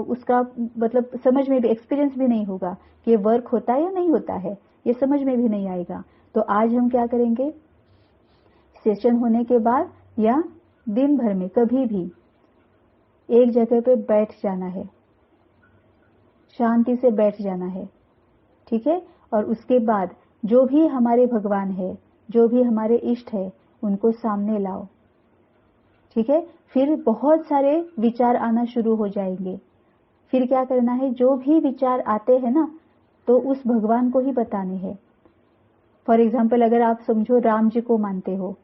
उसका मतलब समझ में भी, एक्सपीरियंस भी नहीं होगा कि ये वर्क होता है या नहीं होता है, ये समझ में भी नहीं आएगा। तो आज हम क्या करेंगे, सेशन होने के बाद या दिन भर में कभी भी एक जगह पे बैठ जाना है, शांति से बैठ जाना है, ठीक है। और उसके बाद जो भी हमारे भगवान है, जो भी हमारे इष्ट है, उनको सामने लाओ, ठीक है। फिर बहुत सारे विचार आना शुरू हो जाएंगे। फिर क्या करना है, जो भी विचार आते हैं ना, तो उस भगवान को ही बताने हैं। फॉर एग्जाम्पल, अगर आप समझो राम जी को मानते हो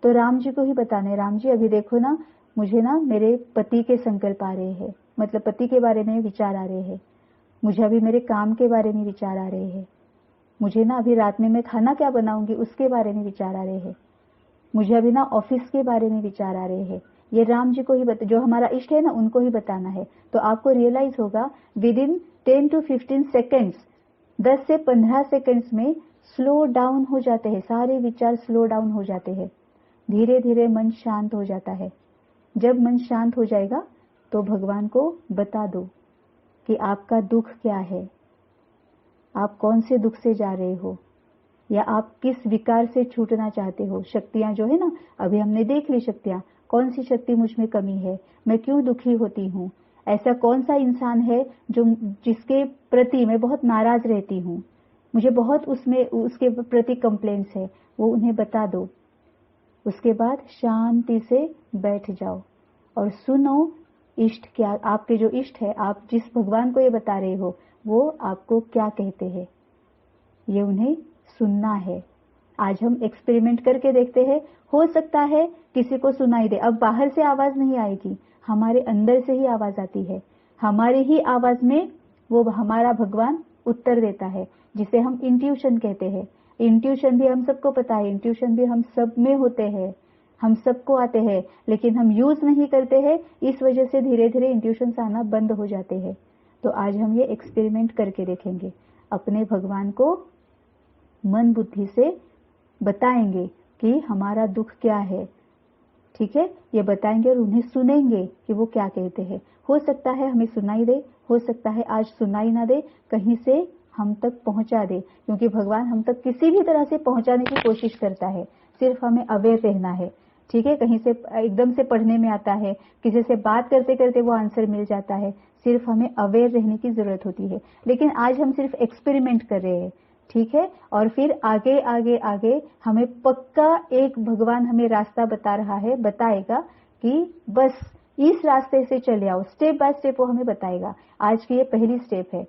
तो राम जी को ही बताने, राम जी अभी देखो ना, मुझे ना मेरे पति के संकल्प आ रहे हैं, मतलब पति के बारे में विचार आ रहे हैं, मुझे अभी मेरे काम के बारे में विचार आ रहे हैं, मुझे ना अभी रात में मैं खाना क्या बनाऊंगी उसके बारे में विचार आ रहे हैं, मुझे अभी ना ऑफिस के बारे में विचार आ रहे हैं। ये राम जी को ही जो हमारा इष्ट है ना, उनको ही बताना है। तो आपको रियलाइज होगा विद इन 10 to 15 सेकेंड्स, 10 से 15 सेकेंड्स में स्लो डाउन हो जाते हैं, सारे विचार स्लो डाउन हो जाते हैं, धीरे धीरे मन शांत हो जाता है। जब मन शांत हो जाएगा तो भगवान को बता दो कि आपका दुख क्या है, आप कौन से दुख से जा रहे हो, या आप किस विकार से छूटना चाहते हो। शक्तियां जो है ना, अभी हमने देख ली शक्तियां, कौन सी शक्ति मुझ में कमी है, मैं क्यों दुखी होती हूँ, ऐसा कौन सा इंसान है जिसके प्रति मैं बहुत नाराज रहती हूँ, मुझे बहुत उसके प्रति कंप्लेंट्स है, वो उन्हें बता दो। उसके बाद शांति से बैठ जाओ और सुनो इष्ट क्या, आपके जो इष्ट है, आप जिस भगवान को ये बता रहे हो, वो आपको क्या कहते हैं, ये उन्हें सुनना है। आज हम एक्सपेरिमेंट करके देखते हैं, हो सकता है किसी को सुनाई दे। अब बाहर से आवाज नहीं आएगी, हमारे अंदर से ही आवाज आती है, हमारी ही आवाज में वो हमारा भगवान उत्तर देता है, जिसे हम इंट्यूशन कहते हैं। इंट्यूशन भी हम सबको पता है, इंट्यूशन भी हम सब में होते हैं, हम सबको आते हैं, लेकिन हम यूज नहीं करते हैं, इस वजह से धीरे धीरे इंट्यूशन आना बंद हो जाते हैं। तो आज हम ये एक्सपेरिमेंट करके देखेंगे, अपने भगवान को मन बुद्धि से बताएंगे कि हमारा दुख क्या है, ठीक है, ये बताएंगे और उन्हें सुनेंगे कि वो क्या कहते हैं। हो सकता है हमें सुनाई दे, हो सकता है आज सुनाई ना दे, कहीं से हम तक पहुंचा दे, क्योंकि भगवान हम तक किसी भी तरह से पहुंचाने की कोशिश करता है, सिर्फ हमें अवेयर रहना है, ठीक है। कहीं से एकदम से पढ़ने में आता है, किसी से बात करते करते वो आंसर मिल जाता है, सिर्फ हमें अवेयर रहने की जरूरत होती है। लेकिन आज हम सिर्फ एक्सपेरिमेंट कर रहे हैं, ठीक है। और फिर आगे आगे आगे हमें पक्का एक भगवान हमें रास्ता बता रहा है, बताएगा कि बस इस रास्ते से चले आओ, स्टेप बाय स्टेप वो हमें बताएगा। आज की ये पहली स्टेप है,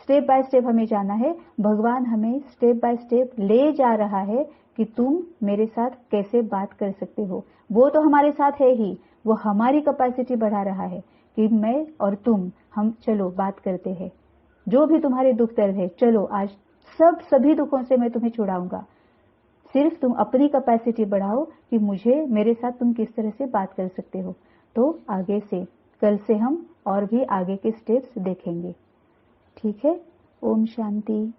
स्टेप बाय स्टेप हमें जाना है। भगवान हमें स्टेप बाय स्टेप ले जा रहा है कि तुम मेरे साथ कैसे बात कर सकते हो। वो तो हमारे साथ है ही, वो हमारी कैपेसिटी बढ़ा रहा है कि मैं और तुम, हम चलो बात करते हैं, जो भी तुम्हारे दुख दर्द है, चलो आज सभी दुखों से मैं तुम्हें छुड़ाऊंगा। सिर्फ तुम अपनी कैपेसिटी बढ़ाओ कि मेरे साथ तुम किस तरह से बात कर सकते हो। तो आगे से कल से हम और भी आगे के स्टेप्स देखेंगे, ठीक है। ओम शांति।